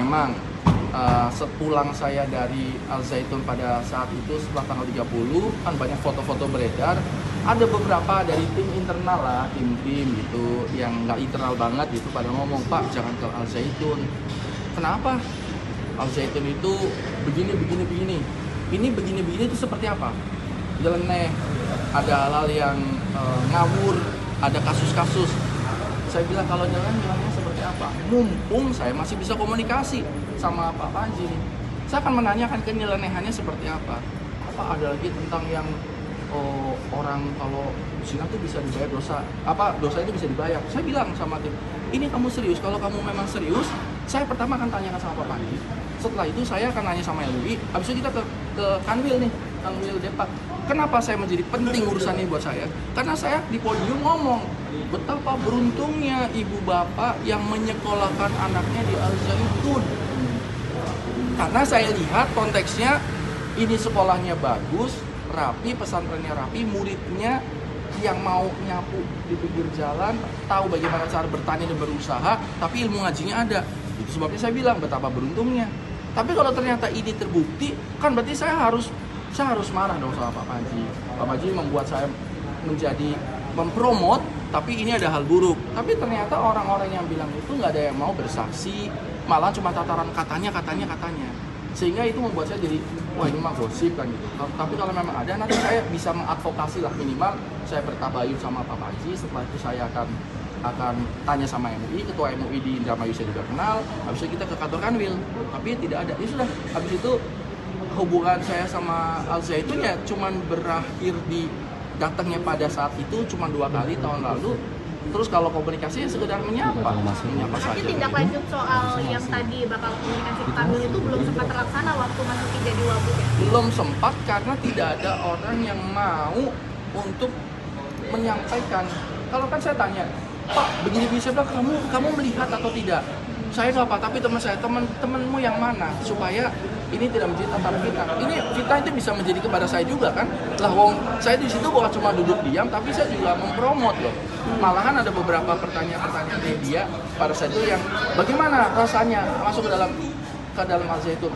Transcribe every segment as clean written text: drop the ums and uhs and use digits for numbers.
memang sepulang saya dari Al Zaitun pada saat itu setelah tanggal 30 kan banyak foto-foto beredar, ada beberapa dari tim internal lah, tim-tim gitu yang nggak internal banget gitu pada ngomong, Pak jangan ke Al Zaitun. Kenapa? Al Zaitun itu begini. Ini begini itu seperti apa? Nyeleneh, ada hal-hal yang ngawur, ada kasus-kasus. Saya bilang kalau jalannya seperti apa? Mumpung saya masih bisa komunikasi sama Pak Panji, saya akan menanyakan kenyelenehannya seperti apa. Apa ada lagi tentang yang orang kalau zina tuh bisa dibayar dosa itu bisa dibayar. Saya bilang sama tim, ini kamu serius? Kalau kamu memang serius, saya pertama akan tanyakan sama Pak Panji. Setelah itu saya akan nanya sama MUI. Habis itu kita ke Kanwil nih, Kanwil Depak. Kenapa saya menjadi penting urusan ini buat saya? Karena saya di podium ngomong betapa beruntungnya ibu bapak yang menyekolahkan anaknya di Al Zaitun. Karena saya lihat konteksnya ini sekolahnya bagus, rapi, pesantrennya rapi, muridnya yang mau nyapu di pinggir jalan, tahu bagaimana cara bertani dan berusaha, tapi ilmu ngajinya ada. Itu sebabnya saya bilang betapa beruntungnya. Tapi kalau ternyata ini terbukti, kan berarti saya harus marah dong sama Pak Panji. Pak Panji membuat saya menjadi mempromot, tapi ini ada hal buruk. Tapi ternyata orang-orang yang bilang itu nggak ada yang mau bersaksi, malah cuma tataran katanya. Sehingga itu membuat saya jadi, wah ini mah gosip kan gitu. Tapi kalau memang ada, nanti saya bisa mengadvokasi lah, minimal saya bertabayun sama Pak Panji. Setelah itu saya akan tanya sama MUI, ketua MUI di Indramayu saya juga kenal. Habis itu kita ke kantor Kanwil, tapi tidak ada. Ya sudah, habis itu hubungan saya sama Al Zaitun ya cuman berakhir di datangnya pada saat itu cuma 2 kali tahun lalu. Terus kalau komunikasi sekedar menyapa saja. Tapi tindak lanjut soal yang tadi bakal komunikasi ke Kanwil itu belum sempat terlaksana waktu masukin jadi wabuk ya? Belum sempat karena tidak ada orang yang mau untuk menyampaikan. Kalau kan saya tanya, Pak, begini bisa bilang kamu melihat atau tidak? Saya nggak apa, tapi temanmu yang mana supaya ini tidak menjadi tataran fitnah. Ini fitnah itu bisa menjadi kepada saya juga kan? Lah wong saya di situ bukan cuma duduk diam, tapi saya juga mempromot loh. Malahan ada beberapa pertanyaan media pada saat itu yang bagaimana rasanya masuk ke dalam Al Zaitun.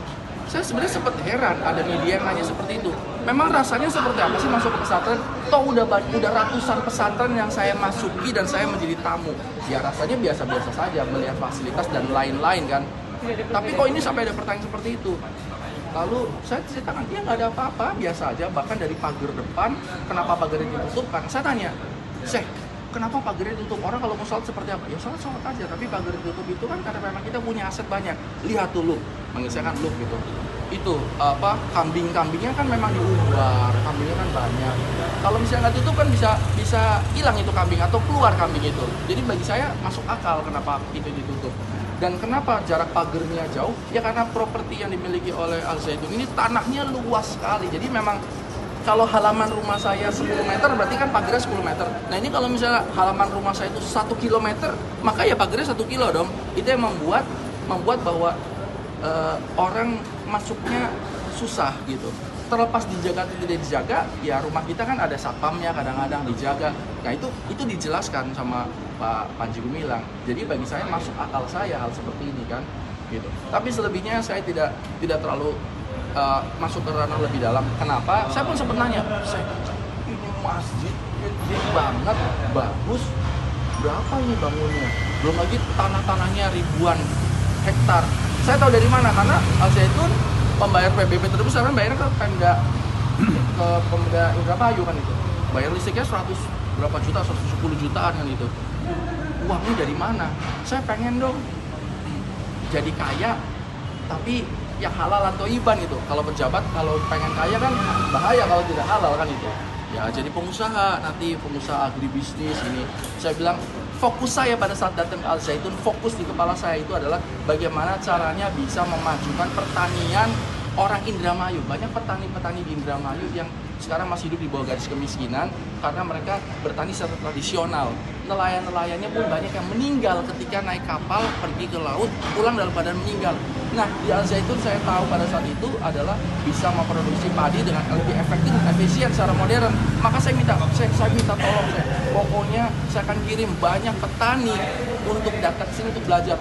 Saya sebenarnya sempat heran ada media yang nanya seperti itu. Memang rasanya seperti apa sih masuk ke pesantren? Toh udah ratusan pesantren yang saya masuki dan saya menjadi tamu. Ya rasanya biasa-biasa saja melihat fasilitas dan lain-lain kan. Tapi kok ini sampai ada pertanyaan seperti itu? Lalu saya ceritakan, ya nggak ada apa-apa, biasa aja. Bahkan dari pagar depan, kenapa pagarnya ditutup? Kan saya tanya, kenapa pagarnya ditutup? Orang kalau mau sholat seperti apa? Ya sholat aja, tapi pagar ditutup itu kan karena memang kita punya aset banyak. Lihat tuh look, manggil saya kan look gitu. Itu kambingnya kan memang diumbar, kambingnya kan banyak. Kalau misalnya nggak tutup kan bisa hilang itu kambing atau keluar kambing itu. Jadi bagi saya masuk akal kenapa itu ditutup. Dan kenapa jarak pagernya jauh? Ya karena properti yang dimiliki oleh Al Zaitun ini tanahnya luas sekali. Jadi memang kalau halaman rumah saya 10 meter berarti kan pagernya 10 meter. Nah ini kalau misalnya halaman rumah saya itu 1 kilometer, maka ya pagernya 1 kilo dong. Itu yang membuat bahwa orang masuknya susah gitu. Terlepas dijaga atau tidak dijaga, ya rumah kita kan ada satpamnya, kadang-kadang dijaga. Nah itu dijelaskan sama Pak Panji Gumilang. Jadi bagi saya masuk akal saya hal seperti ini kan, gitu. Tapi selebihnya saya tidak terlalu masuk ke ranah lebih dalam. Kenapa? Saya pun sempat nanya, ini masjid gede banget, bagus, berapa ini bangunnya? Belum lagi tanahnya ribuan hektar. Saya tahu dari mana? Karena Al Zaitun pembayar PBB tersebut sekarang bayarnya ke Pemda Indramayu kan itu. Bayar listriknya 100 berapa juta, 110 jutaan kan itu. Uangnya dari mana? Saya pengen dong jadi kaya, tapi yang halal atau iban itu. Kalau pejabat kalau pengen kaya kan bahaya kalau tidak halal kan itu. Ya jadi pengusaha, nanti pengusaha agribisnis ini. Saya bilang fokus saya pada saat datang ke Al Zaitun, fokus di kepala saya itu adalah bagaimana caranya bisa memajukan pertanian orang Indramayu. Banyak petani-petani di Indramayu yang sekarang masih hidup di bawah garis kemiskinan karena mereka bertani secara tradisional. Nelayan-nelayannya pun banyak yang meninggal ketika naik kapal pergi ke laut, pulang dalam keadaan meninggal. Nah, di Al Zaitun saya tahu pada saat itu adalah bisa memproduksi padi dengan lebih efektif dan efisien secara modern. Maka saya minta tolong pokoknya saya akan kirim banyak petani untuk datang ke sini untuk belajar